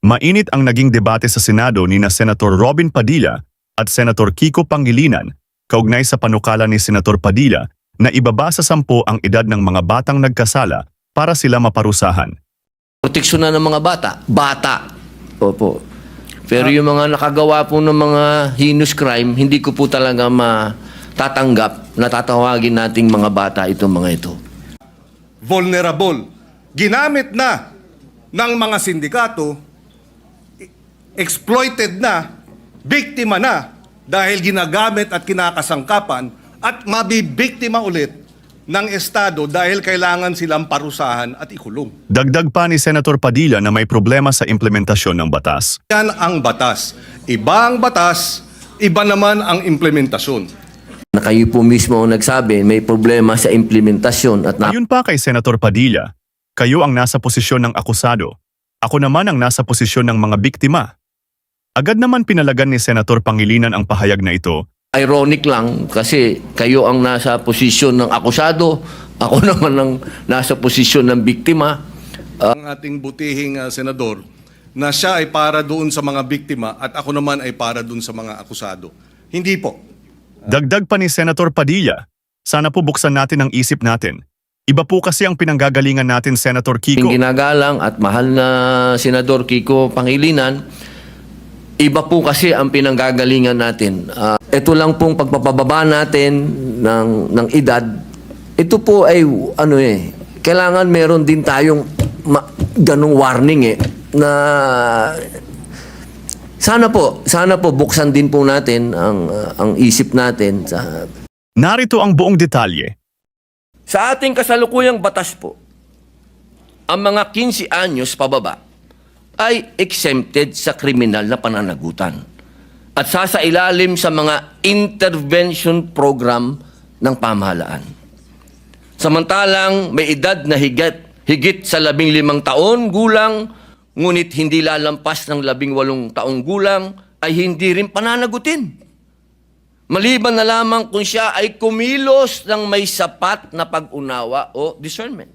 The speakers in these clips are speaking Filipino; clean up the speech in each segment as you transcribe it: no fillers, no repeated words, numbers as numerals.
Mainit ang naging debate sa Senado ni Senator Robin Padilla at Senator Kiko Pangilinan kaugnay sa panukala ni Senator Padilla na ibaba sa 10 ang edad ng mga batang nagkasala para sila maparusahan. Proteksyon na ng mga bata. Bata. Opo. Pero yung mga nakagawa po ng mga heinous crime, hindi ko po talaga matatanggap na tatawagin nating mga bata itong mga ito. Vulnerable. Ginamit na ng mga sindikato, exploited na, biktima na dahil ginagamit at kinakasangkapan at mabibiktima ulit ng Estado dahil kailangan silang parusahan at ikulong. Dagdag pa ni Senator Padilla na may problema sa implementasyon ng batas. Yan ang batas. Iba ang batas, iba naman ang implementasyon. Na kayo po mismo ang nagsabi, may problema sa implementasyon at Ayon pa kay Senator Padilla, kayo ang nasa posisyon ng akusado. Ako naman ang nasa posisyon ng mga biktima. Agad naman pinalagan ni Senator Pangilinan ang pahayag na ito. ironic lang kasi kayo ang nasa posisyon ng akusado, ako naman ang nasa posisyon ng biktima. Ang ating butihing senador na siya ay para doon sa mga biktima at ako naman ay para doon sa mga akusado. Hindi po. Dagdag pa ni Senator Padilla, sana po buksan natin ang isip natin. Iba po kasi ang pinanggagalingan natin, Senator Kiko. Yung ginagalang at mahal na Senador Kiko Pangilinan, iba po kasi ang pinanggagalingan natin. Ito lang pong pagpapababa natin ng edad, ito po ay kailangan meron din tayong ganong warning na sana po buksan din po natin ang isip natin. Narito ang buong detalye. Sa ating kasalukuyang batas po, ang mga 15 anyos pababa ay exempted sa kriminal na pananagutan at sasailalim sa mga intervention program ng pamahalaan. Samantalang may edad na higit sa 15 taon gulang, ngunit hindi lalampas ng 18 taong gulang ay hindi rin pananagutin. Maliban na lamang kung siya ay kumilos ng may sapat na pag-unawa o discernment.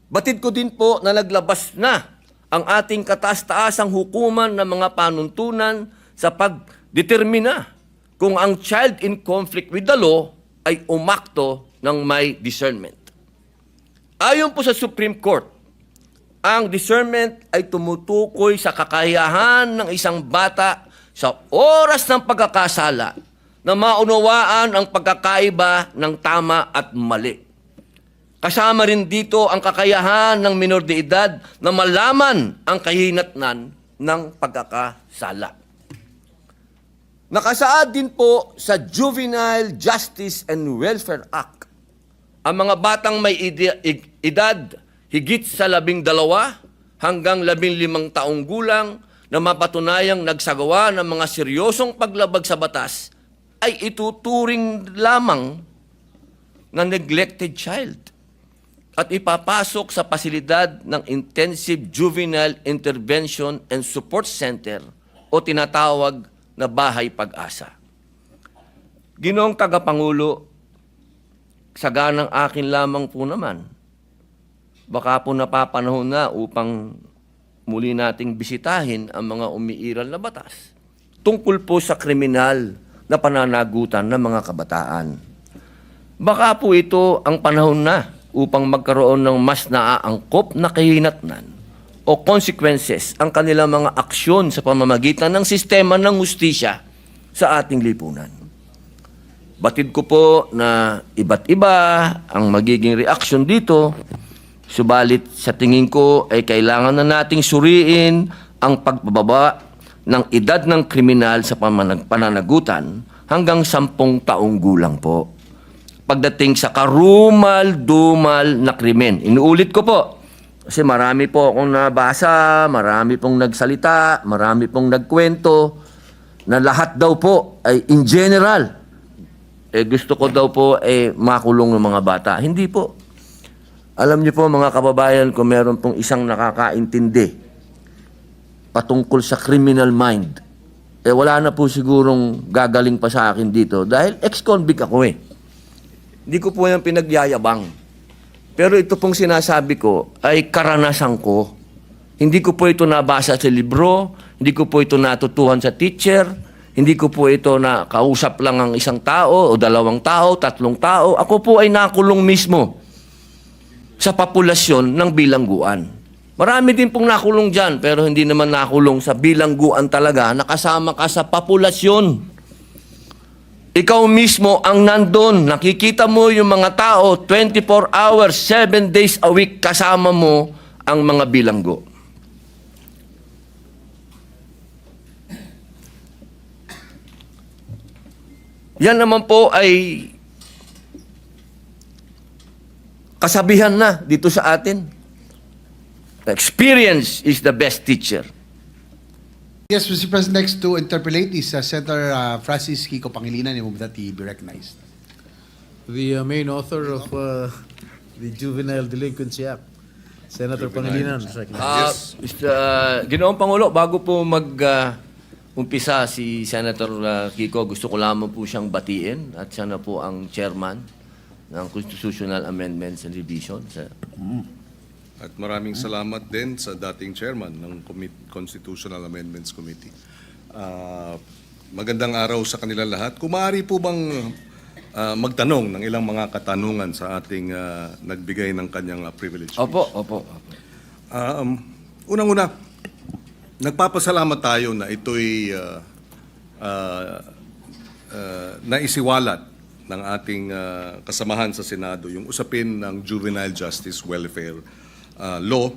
Batid ko din po na naglabas na ang ating kataas-taasang hukuman ng mga panuntunan sa pagdetermina kung ang child in conflict with the law ay umakto ng may discernment. Ayon po sa Supreme Court, ang discernment ay tumutukoy sa kakayahan ng isang bata sa oras ng pagkakasala na maunawaan ang pagkakaiba ng tama at mali. Kasama rin dito ang kakayahan ng minor de edad na malaman ang kahinatnan ng pagkakasala. Nakasaad din po sa Juvenile Justice and Welfare Act ang mga batang may edad higit sa 12 hanggang 15 taong gulang na mapatunayang nagsagawa ng mga seryosong paglabag sa batas ay ituturing lamang na neglected child at ipapasok sa pasilidad ng Intensive Juvenile Intervention and Support Center o tinatawag na Bahay Pag-asa. Ginoong Tagapangulo, saganang akin lamang po naman, baka po napapanahon na upang muli nating bisitahin ang mga umiiral na batas tungkol po sa kriminal na pananagutan ng mga kabataan. Baka po ito ang panahon na upang magkaroon ng mas naaangkop na kahinatnan o consequences ang kanilang mga aksyon sa pamamagitan ng sistema ng hustisya sa ating lipunan. Batid ko po na iba't iba ang magiging reaksyon dito, subalit sa tingin ko ay kailangan na nating suriin ang pagbababa ng edad ng kriminal sa pananagutan hanggang 10 taong gulang po. Pagdating sa karumal-dumal na krimen. Inuulit ko po, kasi marami po akong nabasa, marami pong nagsalita, marami pong nagkwento, na lahat daw po ay in general, gusto ko daw po makulong ng mga bata. Hindi po. Alam niyo po mga kababayan, kung meron pong isang nakakaintindi patungkol sa criminal mind, wala na po sigurong gagaling pa sa akin dito dahil ex-convict ako Hindi ko po yan pinagyayabang. Pero ito pong sinasabi ko ay karanasan ko. Hindi ko po ito nabasa sa libro, hindi ko po ito natutuhan sa teacher, hindi ko po ito na kausap lang ang isang tao o dalawang tao, tatlong tao. Ako po ay nakulong mismo sa populasyon ng bilangguan. Marami din pong nakulong dyan, pero hindi naman nakulong sa bilangguan talaga, nakasama ka sa populasyon. Ikaw mismo ang nandun, nakikita mo yung mga tao, 24 hours, 7 days a week, kasama mo ang mga bilanggo. Yan naman po ay kasabihan na dito sa atin. Experience is the best teacher. Yes, Mr. President, next to interpolate is Senator Francis Kiko Pangilinan. I move that he be recognized. The main author of the Juvenile Delinquency Act, Senator Pangilinan. Ginoong Pangulo, bago po umpisa si Senator Kiko, gusto ko lamang po siyang batiin at siya na po ang chairman ng Constitutional Amendments and Revision. At maraming salamat din sa dating chairman ng Constitutional Amendments Committee. Magandang araw sa kanila lahat. Kung maaari po bang magtanong ng ilang mga katanungan sa ating nagbigay ng kanyang privilege. Opo. Unang-una, nagpapasalamat tayo na ito'y naisiwalat ng ating kasamahan sa Senado, yung usapin ng Juvenile Justice Welfare Law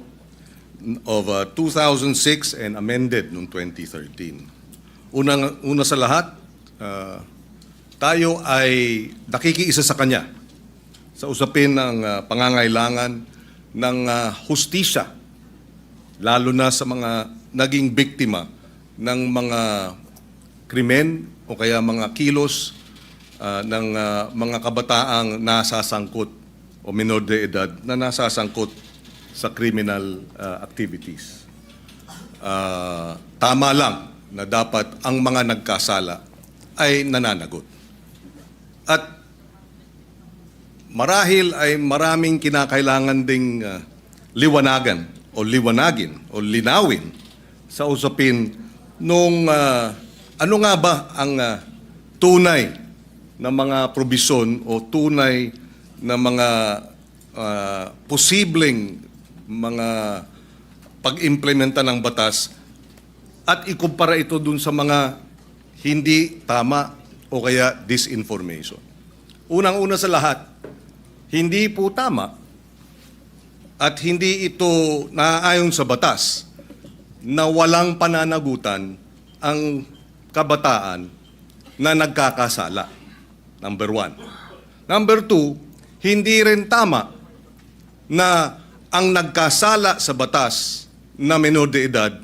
of 2006 and amended noong 2013. Una sa lahat, tayo ay nakikiisa sa kanya sa usapin ng pangangailangan ng hustisya, lalo na sa mga naging biktima ng mga krimen o kaya mga kilos ng mga kabataang nasasangkot o minor de edad na nasasangkot sa criminal activities. Tama lang na dapat ang mga nagkasala ay nananagot. At marahil ay maraming kinakailangan ding liwanagin o linawin sa usapin nung ano nga ba ang tunay na mga probisyon o tunay na mga posibleng mga pag-implementa ng batas at ikumpara ito dun sa mga hindi tama o kaya disinformation. Unang-una sa lahat, hindi po tama at hindi ito naaayon sa batas na walang pananagutan ang kabataan na nagkakasala. Number 1. Number 2, hindi rin tama na ang nagkasala sa batas na menor de edad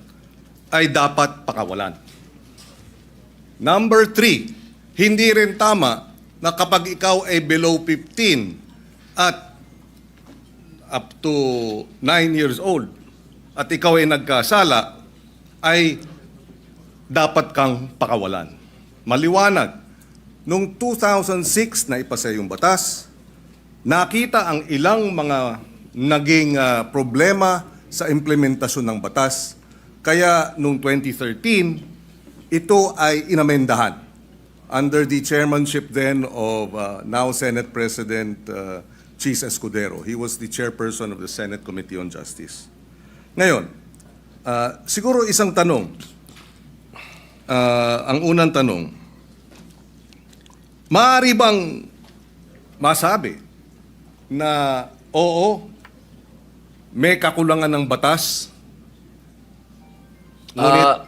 ay dapat pakawalan. Number 3, hindi rin tama na kapag ikaw ay below 15 at up to 9 years old at ikaw ay nagkasala, ay dapat kang pakawalan. Maliwanag, noong 2006 na ipasa yung batas, nakita ang ilang mga naging problema sa implementasyon ng batas. Kaya noong 2013, ito ay inamendahan under the chairmanship then of now Senate President Chis Escudero. He was the chairperson of the Senate Committee on Justice. Ngayon, siguro isang tanong, ang unang tanong, maaari bang masabi na oo, may kakulangan ng batas,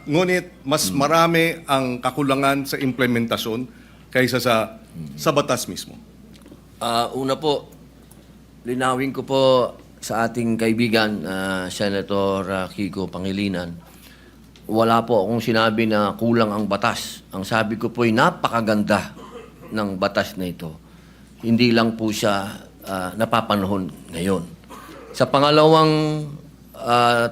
ngunit mas marami ang kakulangan sa implementasyon kaysa sa batas mismo? Una po, linawin ko po sa ating kaibigan, Senator Kiko Pangilinan, wala po akong sinabi na kulang ang batas. Ang sabi ko po ay napakaganda ng batas na ito. Hindi lang po siya napapanahon ngayon. Sa pangalawang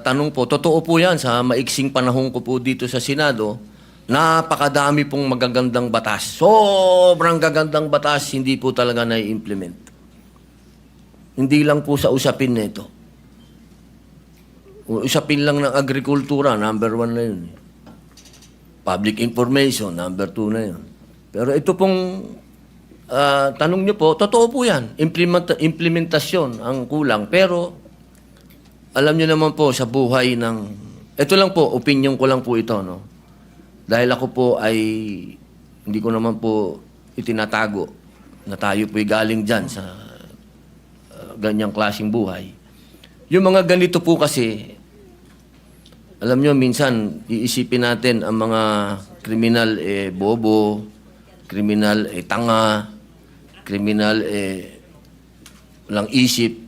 tanong po, totoo po yan, sa maiksing panahon ko po dito sa Senado, napakadami pong magagandang batas. Sobrang gagandang batas, hindi po talaga na-implement. Hindi lang po sa usapin na ito. Usapin lang ng agrikultura, number 1 na yun. Public information, number 2 na yun. Pero ito pong tanong nyo po, totoo po yan. Implementasyon ang kulang. Pero alam nyo naman po sa buhay ng... Ito lang po, opinion ko lang po ito. No? Dahil ako po ay hindi ko naman po itinatago na tayo po'y galing dyan sa ganyang klaseng buhay. Yung mga ganito po kasi, alam nyo, minsan iisipin natin ang mga kriminal bobo, kriminal tanga, kriminal walang isip.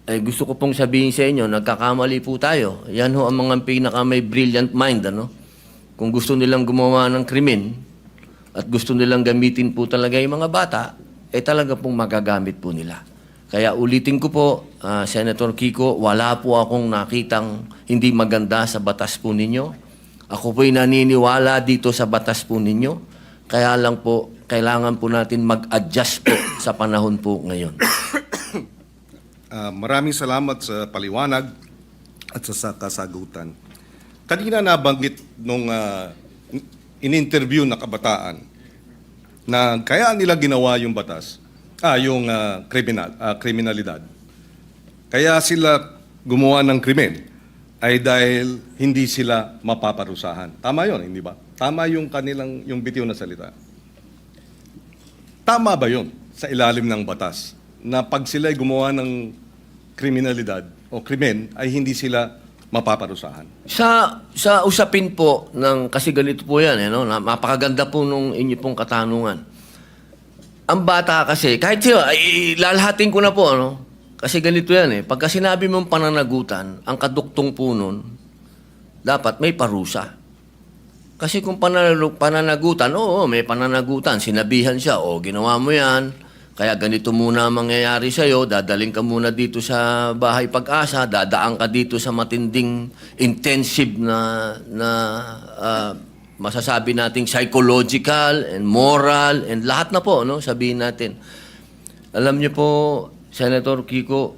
Gusto ko pong sabihin sa inyo, nagkakamali po tayo. Yan ho ang mga pinaka may brilliant mind, ano? Kung gusto nilang gumawa ng krimen at gusto nilang gamitin po talaga yung mga bata, talaga pong magagamit po nila. Kaya ulitin ko po, Senator Kiko, wala po akong nakitang hindi maganda sa batas po ninyo. Ako po'y naniniwala dito sa batas po ninyo. Kaya lang po, kailangan po natin mag-adjust po sa panahon po ngayon. Maraming salamat sa paliwanag at sa kasagutan. Kanina nabanggit nung in-interview na kabataan na kaya nila ginawa yung batas, yung kriminalidad. Kaya sila gumawa ng krimen ay dahil hindi sila mapaparusahan. Tama yun, hindi ba? Tama yung kanilang, yung bitiw na salita. Tama ba yun sa ilalim ng batas na pag sila ay gumawa ng kriminalidad o krimen ay hindi sila mapaparusahan? Sa usapin po ng, kasi ganito po yan, no? Napakaganda po nung inyo pong katanungan. Ang bata kasi, kahit siya, lalahatin ko na po, ano? Kasi ganito yan pagka sinabi mong pananagutan, ang kaduktong po nun, dapat may parusa. Kasi kung pananagutan, oo, may pananagutan, sinabihan siya, ginawa mo yan, kaya ganito muna ang mangyayari sa'yo, dadaling ka muna dito sa Bahay Pag-asa, dadaan ka dito sa matinding intensive na masasabi nating psychological and moral and lahat na po, no? Sabihin natin. Alam niyo po, Senator Kiko,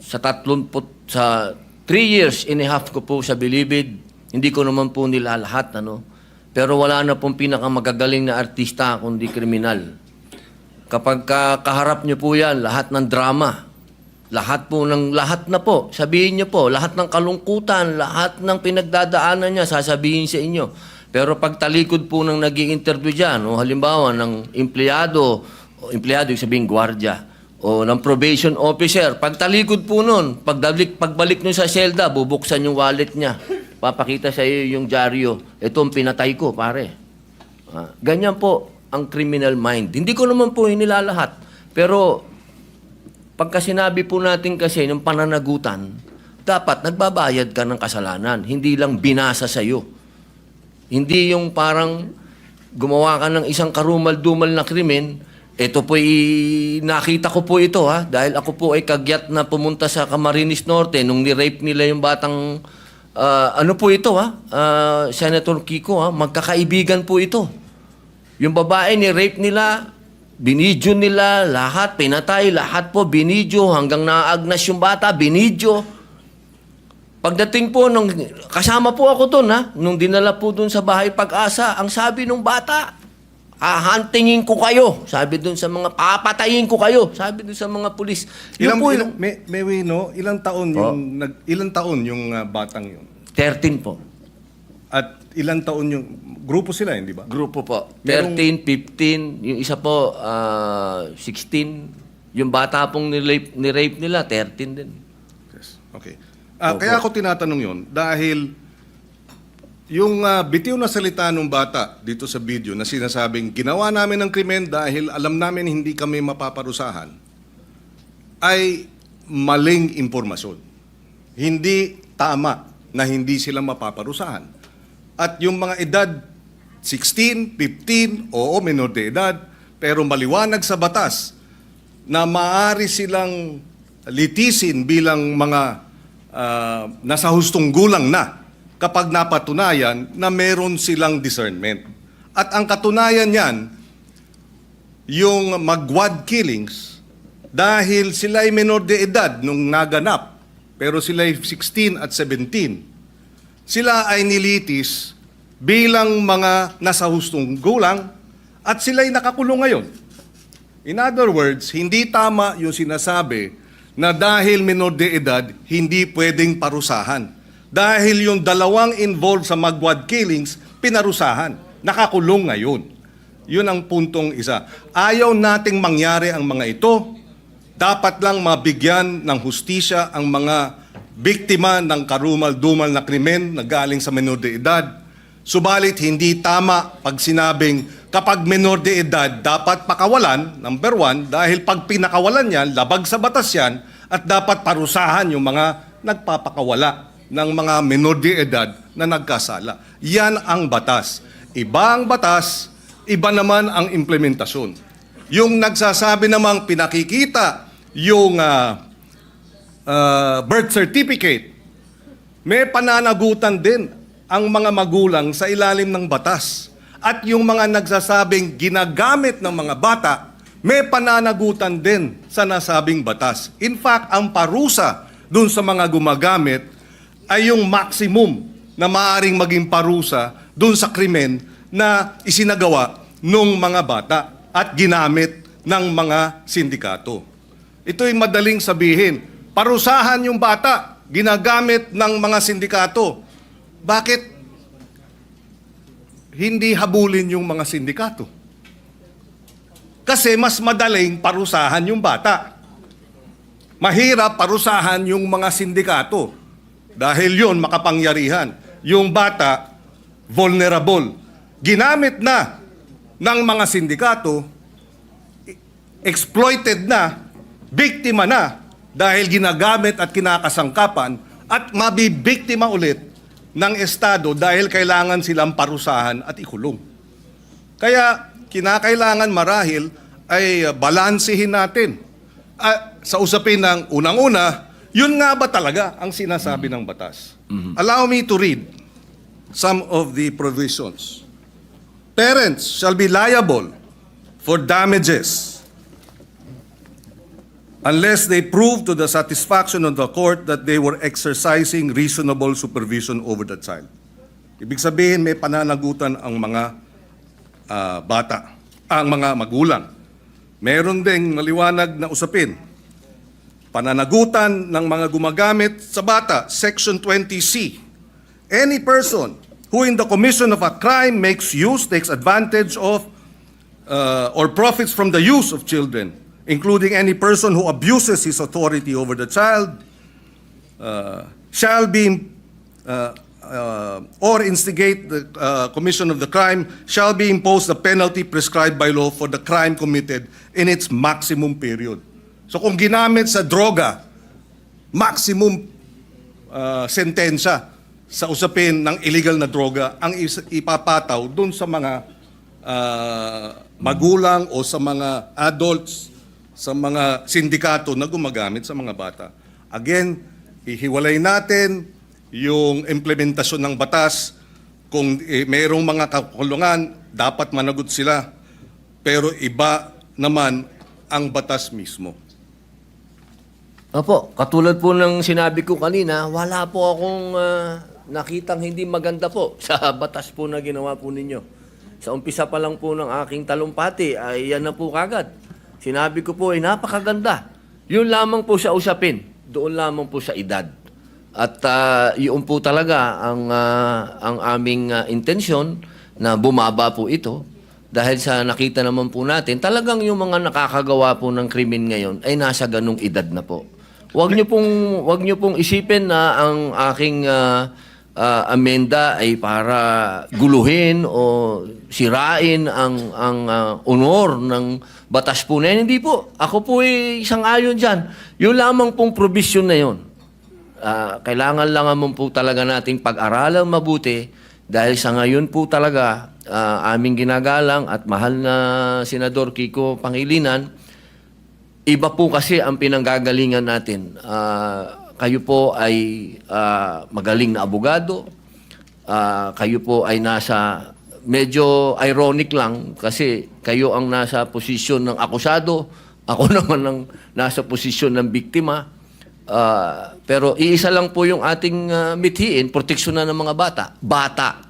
sa 3 years and a half ko po sa Bilibid, hindi ko naman po nila lahat, ano? Pero wala na pong pinakamagagaling na artista kundi kriminal. Kapag kaharap niyo po yan, lahat ng drama, lahat na po, sabihin niyo po, lahat ng kalungkutan, lahat ng pinagdadaanan niya, sasabihin sa inyo. Pero pag talikod po ng nag-i-interview dyan, o halimbawa ng empleyado yung sabihin gwardiya, o ng probation officer, pag talikod po nun, pagbalik nyo sa selda, bubuksan yung wallet niya, papakita sa iyo yung dyaryo, ito ang pinatay ko, pare. Ganyan po ang criminal mind. Hindi ko naman po inilalahat. Pero pagka sinabi po natin kasi ng pananagutan, dapat nagbabayad ka ng kasalanan. Hindi lang binasa sa iyo. Hindi yung parang gumawa ka ng isang karumal-dumal na krimen, ito po nakita ko po ito dahil ako po ay kagyat na pumunta sa Camarines Norte nung ni-rape nila yung batang, ano po ito Senator Kiko magkakaibigan po ito. Yung babae ni-rape nila, binidyo nila, lahat, pinatay, lahat po, binidyo, hanggang naagnas yung bata, binidyo. Pagdating po, kasama po ako doon, nung dinala po doon sa Bahay Pag-asa, ang sabi nung bata, hahantingin ko kayo. Sabi doon sa mga, papatayin ko kayo. Sabi doon sa mga pulis. Ilang taon yung batang yun? 13 po. At ilang taon yung grupo sila, hindi ba? Grupo po. 13, 15, yung isa po 16. Yung bata pong ni-rape nila, 13 din. Yes. Okay. Kaya ako tinatanong yun dahil yung bitiw na salita ng bata dito sa video na sinasabing ginawa namin ng krimen dahil alam namin hindi kami mapaparusahan ay maling impormasyon. Hindi tama na hindi sila mapaparusahan. At yung mga edad 16, 15, oo, menor de edad, pero maliwanag sa batas na maaari silang litisin bilang mga nasa hustong gulang na kapag napatunayan na meron silang discernment. At ang katunayan niyan, yung magwad killings, dahil sila ay menor de edad nung naganap, pero sila ay 16 at 17. Sila ay nilitis bilang mga nasa hustong gulang at sila ay nakakulong ngayon. In other words, hindi tama yung sinasabi na dahil minor de edad, hindi pwedeng parusahan. Dahil yung dalawang involved sa magwad killings, pinarusahan. Nakakulong ngayon. Yun ang puntong isa. Ayaw nating mangyari ang mga ito. Dapat lang mabigyan ng hustisya ang mga biktima ng karumal-dumal na krimen na galing sa minor de edad. Subalit hindi tama pag sinabing kapag minor de edad dapat pakawalan, number one, dahil pag pinakawalan yan, labag sa batas yan, at dapat parusahan yung mga nagpapakawala ng mga minor de edad na nagkasala. Yan ang batas. Iba ang batas, iba naman ang implementasyon. Yung nagsasabi namang pinakikita yung birth certificate, may pananagutan din ang mga magulang sa ilalim ng batas. At yung mga nagsasabing ginagamit ng mga bata, may pananagutan din sa nasabing batas. In fact, ang parusa dun sa mga gumagamit ay yung maximum na maaaring maging parusa dun sa krimen na isinagawa ng mga bata at ginamit ng mga sindikato. Ito'y madaling sabihin. Parusahan yung bata, ginagamit ng mga sindikato. Bakit hindi habulin yung mga sindikato? Kasi mas madaling parusahan yung bata. Mahirap parusahan yung mga sindikato. Dahil yun, makapangyarihan. Yung bata, vulnerable. Ginamit na ng mga sindikato, exploited na, biktima na, dahil ginagamit at kinakasangkapan, at mabibiktima ulit ng Estado dahil kailangan silang parusahan at ikulong. Kaya kinakailangan marahil ay balansehin natin. Sa usapin ng unang-una, yun nga ba talaga ang sinasabi ng batas? Allow me to read some of the provisions. Parents shall be liable for damages unless they prove to the satisfaction of the court that they were exercising reasonable supervision over the child. Ibig sabihin, may pananagutan ang mga bata, ang mga magulang. Meron ding maliwanag na usapin. Pananagutan ng mga gumagamit sa bata, Section 20C. Any person who in the commission of a crime makes use, takes advantage of, or profits from the use of children, including any person who abuses his authority over the child, shall be, or instigate the commission of the crime, shall be imposed the penalty prescribed by law for the crime committed in its maximum period. So kung ginamit sa droga, maximum sentensya sa usapin ng illegal na droga ang ipapataw dun sa mga magulang o sa mga adults, sa mga sindikato na gumagamit sa mga bata. Again, ihiwalay natin yung implementasyon ng batas. Kung mayroong mga kakulungan, dapat managot sila. Pero iba naman ang batas mismo. Opo, katulad po ng sinabi ko kanina, wala po akong nakitang hindi maganda po sa batas po na ginawa po ninyo. Sa umpisa pa lang po ng aking talumpati, ay yan na po kagad. Sinabi ko po ay napakaganda. Yun lamang po sa usapin, doon lamang po sa edad. At yun po talaga ang aming intensyon na bumaba po ito. Dahil sa nakita naman po natin, talagang yung mga nakakagawa po ng krimen ngayon ay nasa ganung edad na po. Huwag niyo pong isipin na ang aking amenda ay para guluhin o sirain ang honor ng batas po na yan. Hindi po. Ako po ay isang ayon dyan. Yung lamang pong provision na yun. Kailangan lang naman po talaga nating pag-aralang mabuti dahil sa ngayon po talaga aming ginagalang at mahal na Senador Kiko Pangilinan, iba po kasi ang pinanggagalingan natin. Kayo po ay magaling na abogado. Kayo po ay nasa, medyo ironic lang kasi kayo ang nasa posisyon ng akusado. Ako naman ang nasa posisyon ng biktima. Pero iisa lang po yung ating mithiin, proteksyonan ng mga bata. Bata.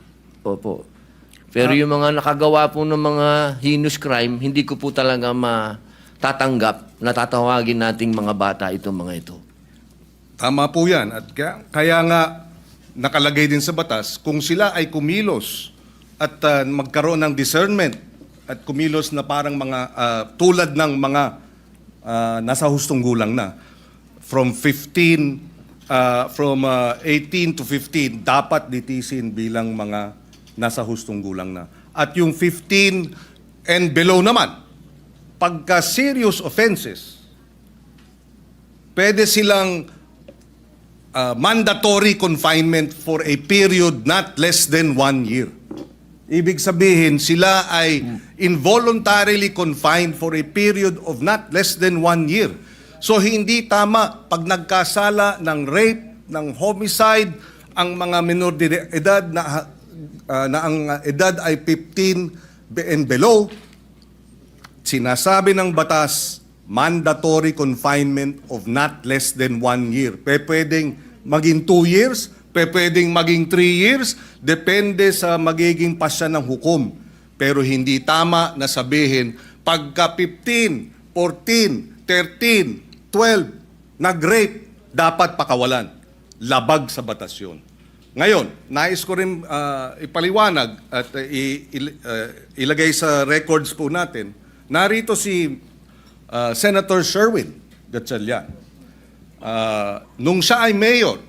Opo. Pero yung mga nakagawa po ng mga heinous crime, hindi ko po talaga matatanggap na tatawagin nating mga bata itong mga ito. Tama po yan. At kaya nga nakalagay din sa batas, kung sila ay kumilos at magkaroon ng discernment at kumilos na parang mga tulad ng mga nasa hustong gulang na, from 18 to 15, dapat litisin bilang mga nasa hustong gulang na. At yung 15 and below naman, pagka serious offenses, pwede silang mandatory confinement for a period not less than 1 year. Ibig sabihin, sila ay involuntarily confined for a period of not less than 1 year. So hindi tama pag nagkasala ng rape, ng homicide, ang mga minor de edad na ang edad ay 15 and below, sinasabi ng batas, mandatory confinement of not less than 1 year. Pwedeng maging 2 years, pwedeng maging 3 years, depende sa magiging pasya ng hukom. Pero hindi tama na sabihin, pagka 15, 14, 13, 12, nag-rape, dapat pakawalan. Labag sa batas yun. Ngayon, nais ko rin ipaliwanag at ilagay sa records po natin, narito si Senator Sherwin Gatchalian. Nung siya ay mayor,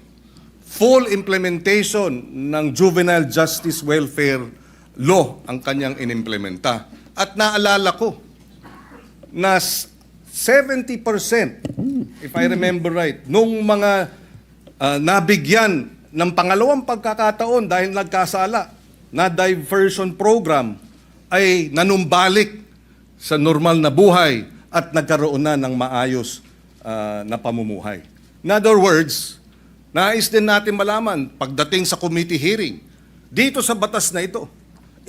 full implementation ng Juvenile Justice Welfare Law ang kanyang inimplementa. At naalala ko na 70%, if I remember right, nung mga nabigyan ng pangalawang pagkakataon dahil nagkasala na diversion program ay nanumbalik sa normal na buhay at nagkaroon na ng maayos na pamumuhay. In other words, nais din natin malaman pagdating sa committee hearing, dito sa batas na ito,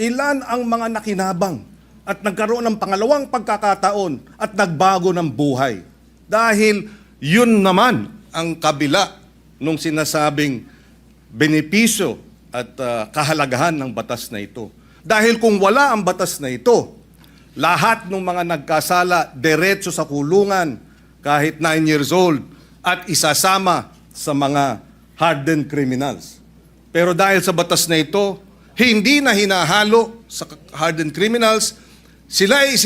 ilan ang mga nakinabang at nagkaroon ng pangalawang pagkakataon at nagbago ng buhay. Dahil yun naman ang kabila nung sinasabing benepisyo at kahalagahan ng batas na ito. Dahil kung wala ang batas na ito, lahat ng mga nagkasala diretso sa kulungan kahit 9 years old at isasama sa mga hardened criminals. Pero dahil sa batas na ito, hindi na hinahalo sa hardened criminals, sila ay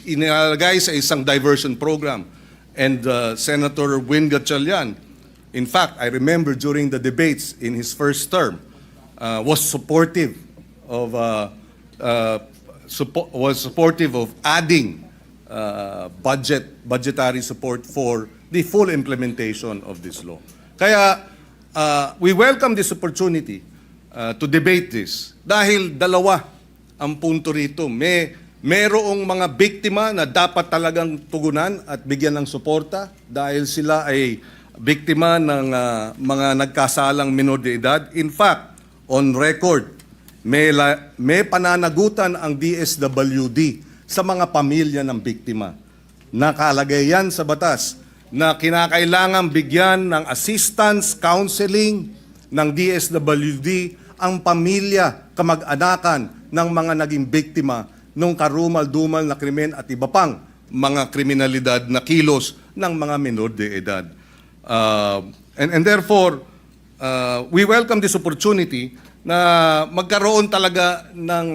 inilagay sa isang diversion program. And Senator Win Gatchalian, in fact, I remember during the debates in his first term, was supportive of adding budgetary support for the full implementation of this law. Kaya we welcome this opportunity to debate this dahil dalawa ang punto rito. Merong mga biktima na dapat talagang tugunan at bigyan ng suporta dahil sila ay biktima ng mga nagkasalang minor de edad. In fact, on record, may pananagutan ang DSWD sa mga pamilya ng biktima. Nakalagay yan sa batas na kinakailangan bigyan ng assistance, counseling ng DSWD ang pamilya, kamag-anakan ng mga naging biktima ng karumal-dumal na krimen at iba pang mga kriminalidad na kilos ng mga minor de edad. And therefore, we welcome this opportunity na magkaroon talaga ng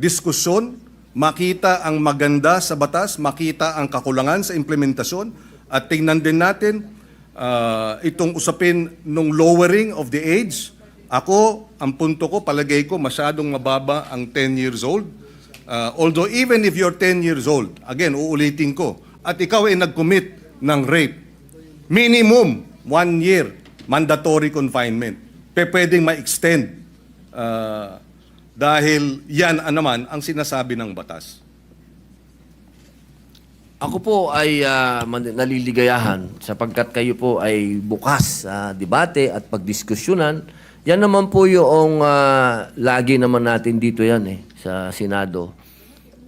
diskusyon, makita ang maganda sa batas, makita ang kakulangan sa implementasyon, at tingnan din natin itong usapin ng lowering of the age. Ako, ang punto ko, palagay ko, masyadong mababa ang 10 years old. Although even if you're 10 years old, again, uulitin ko, at ikaw ay nag-commit ng rape, minimum 1 year mandatory confinement. Pwedeng ma-extend dahil yan naman ang sinasabi ng batas. Ako po ay naliligayahan sapagkat kayo po ay bukas sa debate at pagdiskusyonan. Yan naman po yung lagi naman natin dito yan sa Senado.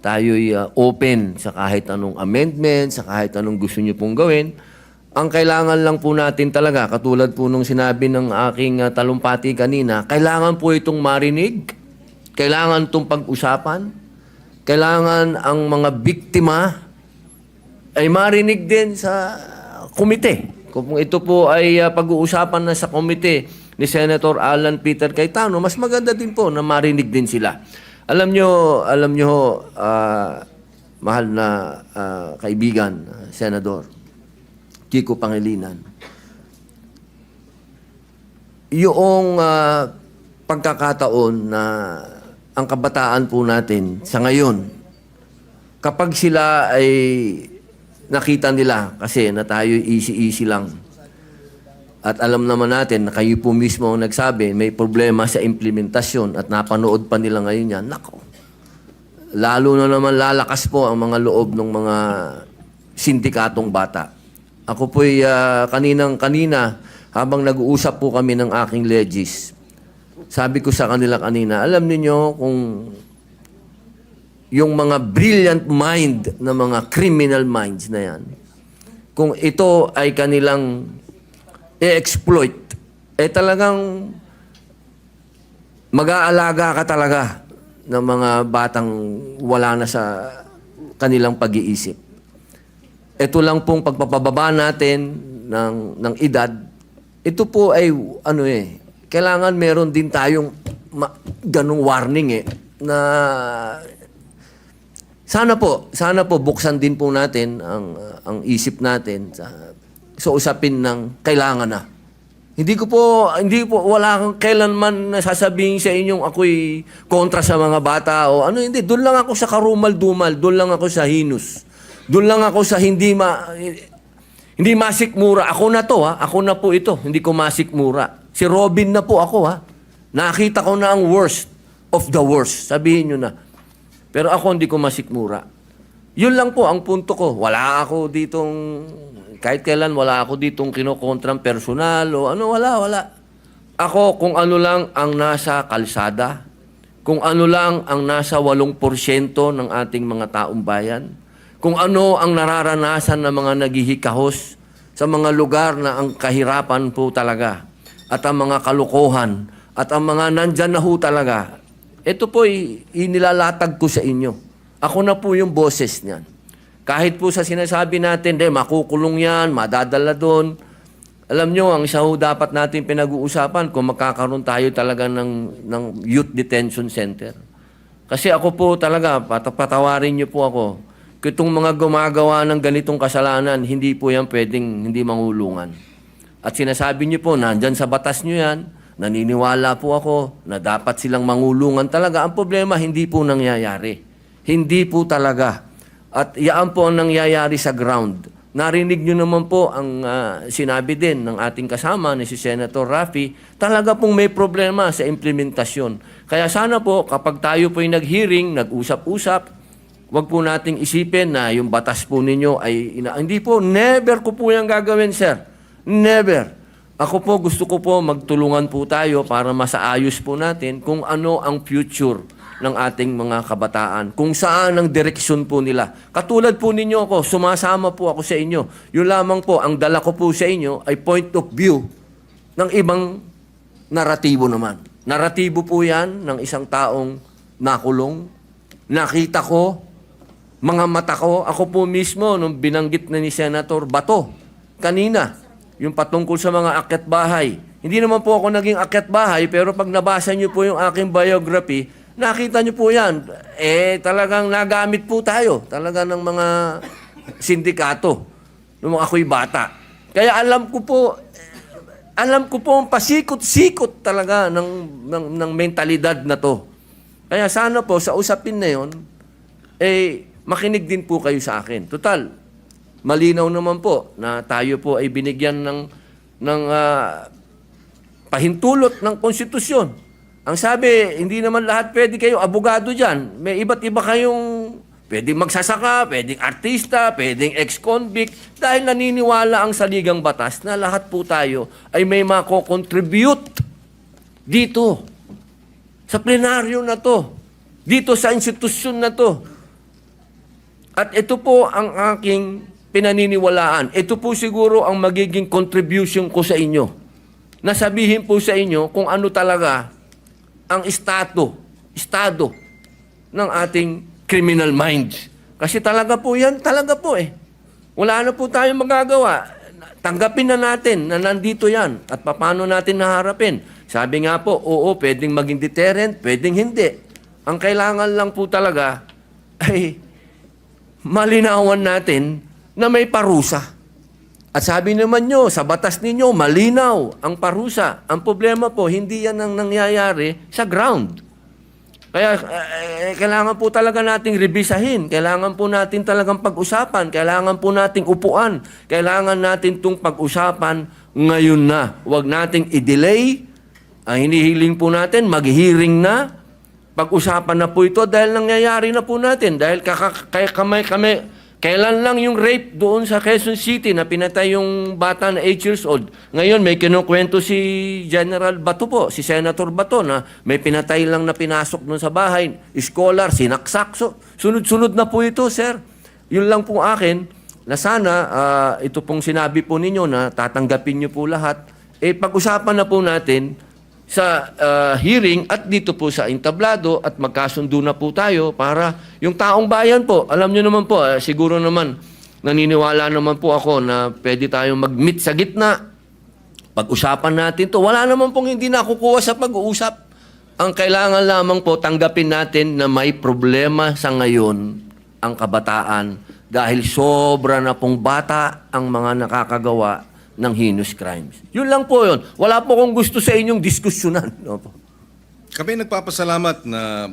tayo'y open sa kahit anong amendment, sa kahit anong gusto nyo pong gawin. Ang kailangan lang po natin talaga, katulad po nung sinabi ng aking talumpati kanina, kailangan po itong marinig, kailangan itong pag-usapan, kailangan ang mga biktima ay marinig din sa komite. Kung ito po ay pag-uusapan na sa komite ni Senator Alan Peter Cayetano, mas maganda din po na marinig din sila. Alam nyo, mahal na kaibigan, Senador Kiko Pangilinan, yung pagkakataon na ang kabataan po natin sa ngayon, kapag sila ay nakita nila kasi na tayo easy-easy lang, at alam naman natin na kayo po mismo ang nagsabi, may problema sa implementasyon at napanood pa nila ngayon yan, nako, lalo na naman lalakas po ang mga loob ng mga sindikatong bata. Ako po'y kanina, habang nag-uusap po kami ng aking legis, sabi ko sa kanila kanina, alam niyo kung yung mga brilliant mind na mga criminal minds na yan, kung ito ay kanilang i-exploit, talagang mag-aalaga ka talaga ng mga batang wala na sa kanilang pag-iisip. Ito lang pong pagpapababa natin ng edad, ito po ay kailangan meron din tayong ganung warning na sana po buksan din po natin ang isip natin sa usapin ng kailangan na. Hindi po wala kang kailanman nasasabihin sa inyong ako'y kontra sa mga bata o hindi, doon lang ako sa karumal-dumal, doon lang ako sa hinus. Doon lang ako sa hindi masikmura. Ako na to, ako na po ito, hindi ko masikmura. Si Robin na po ako, Nakita ko na ang worst of the worst. Sabihin nyo na. Pero ako hindi ko masikmura. Yun lang po ang punto ko. Wala ako ditong, kahit kailan wala ako ditong kinokontrang personal o wala. Ako kung ano lang ang nasa kalsada, kung ano lang ang nasa 8% ng ating mga taong bayan, kung ano ang nararanasan ng mga naghihikahos sa mga lugar na ang kahirapan po talaga at ang mga kalukuhan at ang mga nandyan na ho talaga, ito po inilalatag ko sa inyo. Ako na po yung boses niyan. Kahit po sa sinasabi natin, makukulong yan, madadala doon. Alam nyo, ang isa ho dapat natin pinag-uusapan kung magkakaroon tayo talaga ng youth detention center. Kasi ako po talaga, patawarin nyo po ako, itong mga gumagawa ng ganitong kasalanan, hindi po yan pwedeng hindi mangulungan. At sinasabi niyo po, nandyan sa batas niyo yan, naniniwala po ako na dapat silang mangulungan talaga. Ang problema, hindi po nangyayari. Hindi po talaga. At yaan po ang nangyayari sa ground. Narinig niyo naman po ang sinabi din ng ating kasama ni si Senator Raffy, talaga pong may problema sa implementasyon. Kaya sana po, kapag tayo po'y nag-hearing, nag-usap-usap, wag po nating isipin na yung batas po ninyo ay hindi po, never ko po yung gagawin, sir. Never. Ako po, gusto ko po magtulungan po tayo para masaayos po natin kung ano ang future ng ating mga kabataan. Kung saan ang direksyon po nila. Katulad po ninyo ako, sumasama po ako sa inyo. Yun lamang po, ang dala ko po sa inyo ay point of view ng ibang naratibo naman. Naratibo po yan ng isang taong nakulong. Nakita ko, mga mata ko, ako po mismo, nung binanggit na ni Senator Bato, kanina, yung patungkol sa mga akyat bahay. Hindi naman po ako naging akyat bahay, pero pag nabasa niyo po yung aking biography, nakita niyo po yan. Talagang nagamit po tayo. Talaga ng mga sindikato. Nung ako'y bata. Kaya alam ko po ang pasikot-sikot talaga ng mentalidad na to. Kaya sana po, sa usapin na yon, makinig din po kayo sa akin. Total, malinaw naman po na tayo po ay binigyan ng pahintulot ng konstitusyon. Ang sabi, hindi naman lahat pwede kayo abogado dyan. May iba't iba kayong pwedeng magsasaka, pwedeng artista, pwedeng ex-convict. Dahil naniniwala ang saligang batas na lahat po tayo ay may mako-contribute dito. Sa plenaryo na to. Dito sa institusyon na to. At ito po ang aking pinaniniwalaan. Ito po siguro ang magiging contribution ko sa inyo. Nasabihin po sa inyo kung ano talaga ang estado ng ating criminal minds. Kasi talaga po yan, talaga po eh. Wala na po tayong magagawa. Tanggapin na natin na nandito yan at paano natin naharapin. Sabi nga po, oo, pwedeng maging deterrent, pwedeng hindi. Ang kailangan lang po talaga ay malinawan natin na may parusa. At sabi naman nyo, sa batas ninyo, malinaw ang parusa. Ang problema po, hindi yan ang nangyayari sa ground. Kaya kailangan po talaga nating rebisahin. Kailangan po natin talagang pag-usapan. Kailangan po nating upuan. Kailangan natin itong pag-usapan ngayon na. Huwag nating i-delay. Ang hinihiling po natin, mag-hearing na. Pag-usapan na po ito dahil nangyayari na po natin. Dahil kailan lang yung rape doon sa Quezon City na pinatay yung bata na 8 years old. Ngayon may kinukwento si General Bato po, si Senator Bato na may pinatay lang na pinasok doon sa bahay. Scholar, sinaksak. So, sunod-sunod na po ito, sir. Yun lang po akin na sana ito pong sinabi po ninyo na tatanggapin nyo po lahat. Pag-usapan na po natin sa hearing at dito po sa entablado at magkasundo na po tayo para yung taong bayan po, alam nyo naman po, siguro naman naniniwala naman po ako na pwede tayong mag-meet sa gitna. Pag-usapan natin to. Wala naman pong hindi nakukuha sa pag-uusap. Ang kailangan lamang po tanggapin natin na may problema sa ngayon ang kabataan dahil sobra na pong bata ang mga nakakagawa ng heinous crimes. Yun lang po yun. Wala po kong gusto sa inyong diskusyonan. No po. Kami nagpapasalamat na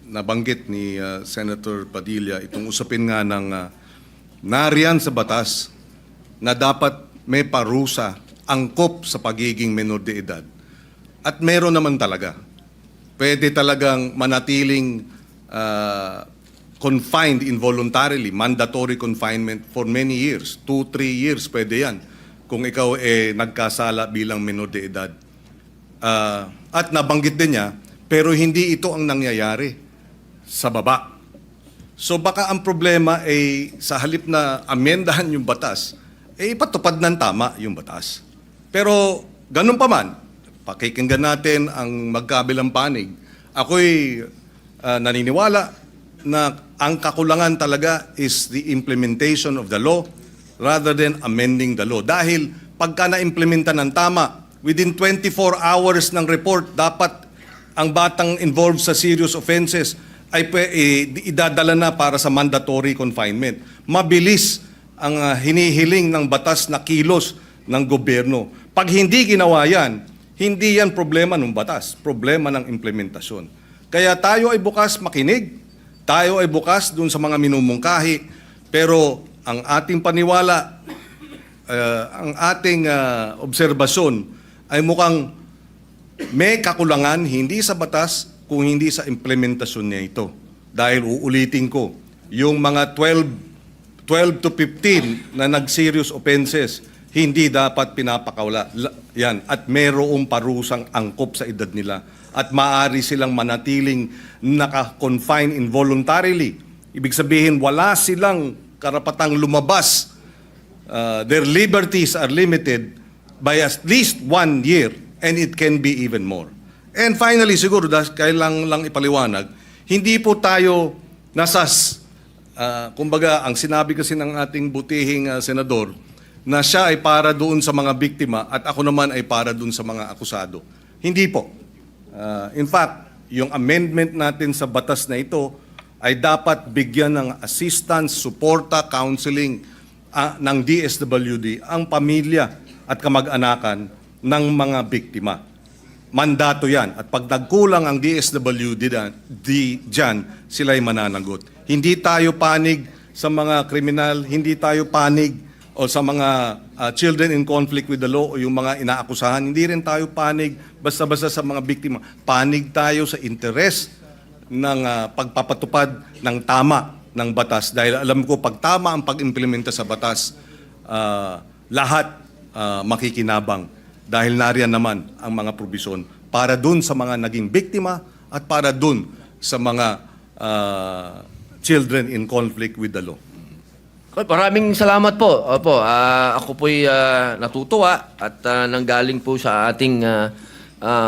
nabanggit ni Senator Padilla itong usapin nga ng nariyan sa batas na dapat may parusa angkop sa pagiging menor de edad. At meron naman talaga. Pwede talagang manatiling confined involuntarily, mandatory confinement for many years. 2-3 years pwede yan kung ikaw nagkasala bilang menor de edad. At nabanggit din niya, pero hindi ito ang nangyayari sa baba. So baka ang problema ay sa halip na amendahan yung batas, ipatupad ng tama yung batas. Pero ganun pa man, pakikinggan natin ang magkabilang panig. Ako'y naniniwala na ang kakulangan talaga is the implementation of the law rather than amending the law. Dahil pagka na-implementa ng tama, within 24 hours ng report, dapat ang batang involved sa serious offenses ay idadala na para sa mandatory confinement. Mabilis ang hinihiling ng batas na kilos ng gobyerno. Pag hindi ginawa yan, hindi yan problema ng batas, problema ng implementasyon. Kaya tayo ay bukas makinig, tayo ay bukas dun sa mga minumungkahi, pero ang ating paniwala, ang ating obserbasyon ay mukhang may kakulangan hindi sa batas kung hindi sa implementasyon niya ito. Dahil uulitin ko, yung mga 12 to 15 na nag-serious offenses, hindi dapat pinapakawala yan at mayroong parusang angkop sa edad nila at maaari silang manatiling naka-confine involuntarily. Ibig sabihin, wala silang karapatang lumabas. Their liberties are limited by at least 1 year and it can be even more. And finally, siguro, kailangan lang ipaliwanag, hindi po tayo kumbaga, ang sinabi kasi ng ating butihing senador, na siya ay para doon sa mga biktima at ako naman ay para doon sa mga akusado. Hindi po. In fact, yung amendment natin sa batas na ito ay dapat bigyan ng assistance, suporta, counseling ng DSWD ang pamilya at kamag-anakan ng mga biktima. Mandato yan. At pag nagkulang ang DSWD dyan, sila'y mananagot. Hindi tayo panig sa mga kriminal, hindi tayo panig o sa mga children in conflict with the law o yung mga inaakusahan. Hindi rin tayo panig basta-basta sa mga biktima. Panig tayo sa interes ng pagpapatupad ng tama ng batas. Dahil alam ko, pag tama ang pag-implementa sa batas, lahat makikinabang. Dahil nariyan naman ang mga probisyon para dun sa mga naging biktima at para dun sa mga children in conflict with the law. Maraming salamat po. Opo, ako po'y natutuwa at nanggaling po sa ating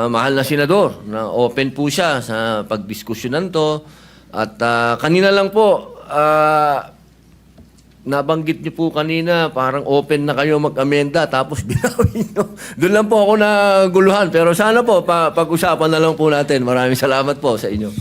mahal na senador na open po siya sa pagdiskusyonan to. At kanina lang po, nabanggit niyo po kanina, parang open na kayo mag-amenda tapos binawin niyo. Doon lang po ako naguluhan. Pero sana po, pag-usapan na lang po natin. Maraming salamat po sa inyo.